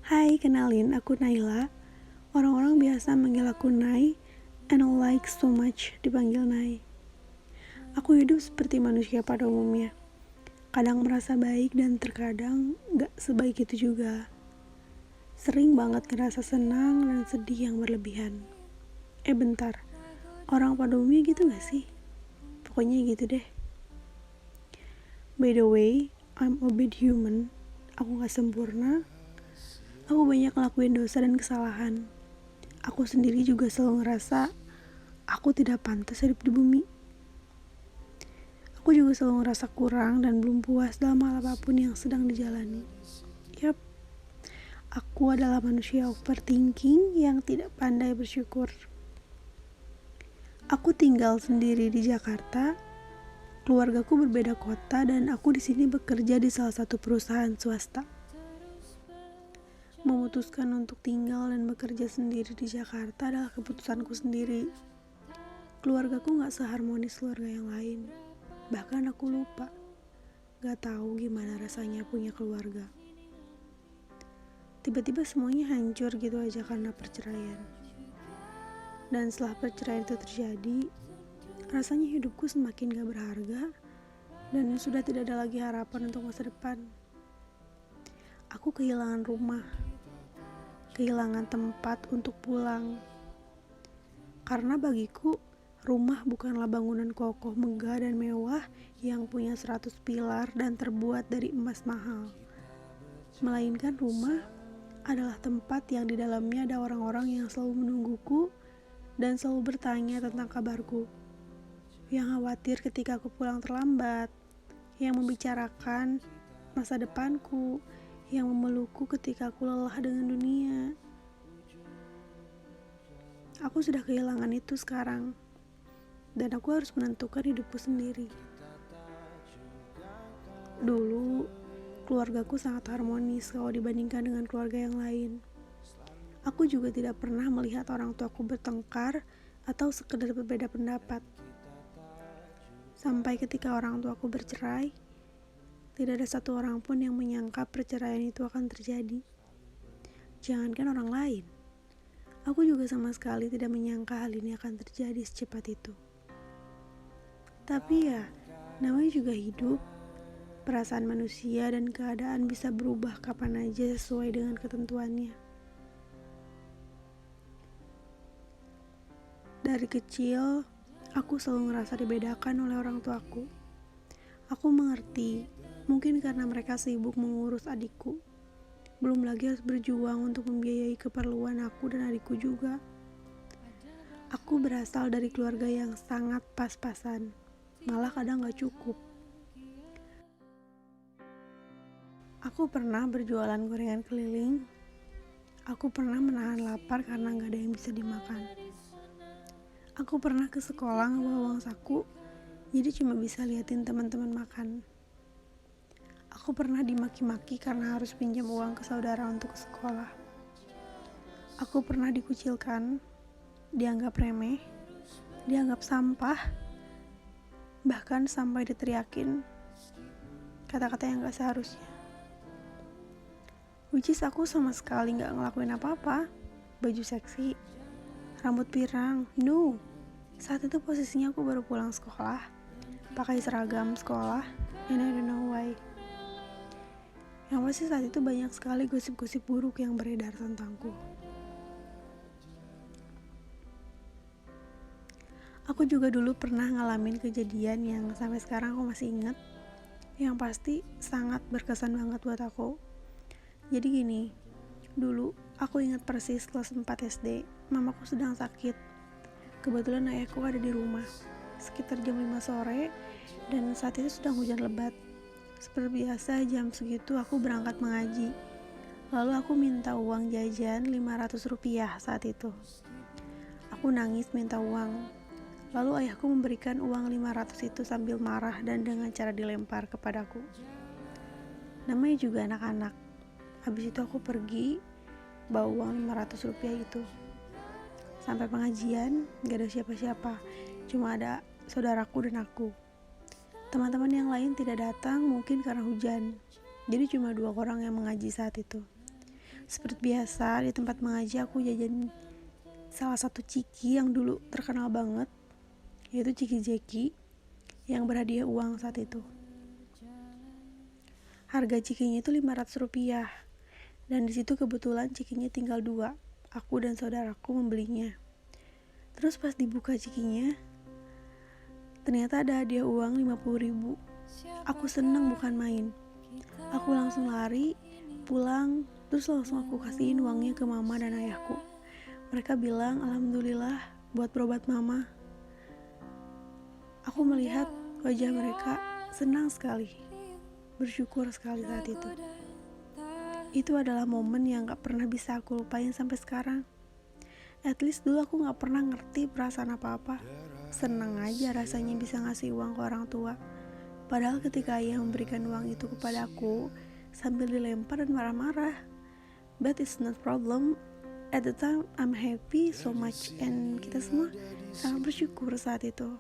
Hai, kenalin, aku Naila. Orang-orang biasa manggil aku Nai, and I like so much dipanggil Nai. Aku hidup seperti manusia pada umumnya. Kadang merasa baik dan terkadang gak sebaik itu juga. Sering banget ngerasa senang dan sedih yang berlebihan. Bentar, orang pada umumnya gitu gak sih? Pokoknya gitu deh. By the way, I'm a bit human. Aku gak sempurna. Aku banyak ngelakuin dosa dan kesalahan. Aku sendiri juga selalu ngerasa aku tidak pantas hidup di bumi. Aku juga selalu ngerasa kurang dan belum puas dalam hal apapun yang sedang dijalani. Yap, aku adalah manusia overthinking yang tidak pandai bersyukur. Aku tinggal sendiri di Jakarta. Keluargaku berbeda kota dan aku di sini bekerja di salah satu perusahaan swasta. Memutuskan untuk tinggal dan bekerja sendiri di Jakarta adalah keputusanku sendiri. Keluargaku gak seharmonis keluarga yang lain. Bahkan aku lupa, gak tahu gimana rasanya punya keluarga. Tiba-tiba semuanya hancur gitu aja karena perceraian. Dan setelah perceraian itu terjadi, rasanya hidupku semakin gak berharga dan sudah tidak ada lagi harapan untuk masa depan. Aku kehilangan rumah, kehilangan tempat untuk pulang. Karena bagiku, rumah bukanlah bangunan kokoh, megah dan mewah yang punya 100 pilar dan terbuat dari emas mahal. Melainkan rumah adalah tempat yang di dalamnya ada orang-orang yang selalu menungguku dan selalu bertanya tentang kabarku. Yang khawatir ketika aku pulang terlambat, yang membicarakan masa depanku, yang memelukku ketika aku lelah dengan dunia. Aku sudah kehilangan itu sekarang, dan aku harus menentukan hidupku sendiri. Dulu, keluargaku sangat harmonis kalau dibandingkan dengan keluarga yang lain. Aku juga tidak pernah melihat orang tuaku bertengkar atau sekedar berbeda pendapat. Sampai ketika orang tuaku bercerai, tidak ada satu orang pun yang menyangka perceraian itu akan terjadi. Jangankan orang lain, aku juga sama sekali tidak menyangka hal ini akan terjadi secepat itu. Tapi ya, namanya juga hidup. Perasaan manusia dan keadaan bisa berubah kapan aja sesuai dengan ketentuannya. Dari kecil, aku selalu ngerasa dibedakan oleh orang tuaku. Aku mengerti, mungkin karena mereka sibuk mengurus adikku. Belum lagi harus berjuang untuk membiayai keperluan aku dan adikku juga. Aku berasal dari keluarga yang sangat pas-pasan, malah kadang gak cukup. Aku pernah berjualan gorengan keliling. Aku pernah menahan lapar karena gak ada yang bisa dimakan. Aku pernah ke sekolah ngebawa uang saku, jadi cuma bisa liatin teman-teman makan. Aku pernah dimaki-maki karena harus pinjam uang ke saudara untuk ke sekolah. Aku pernah dikucilkan, dianggap remeh, dianggap sampah, bahkan sampai diteriakin kata-kata yang gak seharusnya. Which is aku sama sekali gak ngelakuin apa-apa. Baju seksi, rambut pirang, no. Saat itu posisinya aku baru pulang sekolah, pakai seragam sekolah, and I don't know why. Yang pasti saat itu banyak sekali gosip-gosip buruk yang beredar tentangku. Aku juga dulu pernah ngalamin kejadian yang sampai sekarang aku masih ingat, yang pasti sangat berkesan banget buat aku. Jadi gini, dulu aku ingat persis kelas 4 SD, mamaku sedang sakit. Kebetulan ayahku ada di rumah, sekitar jam 5 sore, dan saat itu sedang hujan lebat. Seperti biasa jam segitu aku berangkat mengaji. Lalu aku minta uang jajan 500 rupiah saat itu. Aku nangis minta uang. Lalu ayahku memberikan uang 500 itu sambil marah dan dengan cara dilempar kepadaku. Namanya juga anak-anak. Habis itu aku pergi bawa uang 500 rupiah itu. Sampai pengajian gak ada siapa-siapa, cuma ada saudaraku dan aku. Teman-teman yang lain tidak datang mungkin karena hujan. Jadi cuma 2 orang yang mengaji saat itu. Seperti biasa di tempat mengaji aku jajan salah satu ciki yang dulu terkenal banget, yaitu Ciki Jeki yang berhadiah uang saat itu. Harga cikinya itu Rp500, dan disitu kebetulan cikinya tinggal 2. Aku dan saudaraku membelinya. Terus pas dibuka cikinya, ternyata ada hadiah uang 50.000. Aku seneng bukan main. Aku langsung lari pulang, terus langsung aku kasihin uangnya ke mama dan ayahku. Mereka bilang alhamdulillah buat berobat mama. Aku melihat wajah mereka senang sekali, bersyukur sekali saat itu. Itu adalah momen yang gak pernah bisa aku lupain sampai sekarang. At least dulu aku gak pernah ngerti perasaan apa-apa. Senang aja rasanya bisa ngasih uang ke orang tua. Padahal ketika ayah memberikan uang itu kepada aku, sambil dilempar dan marah-marah. But it's not problem. At the time I'm happy so much, and kita semua sangat bersyukur saat itu.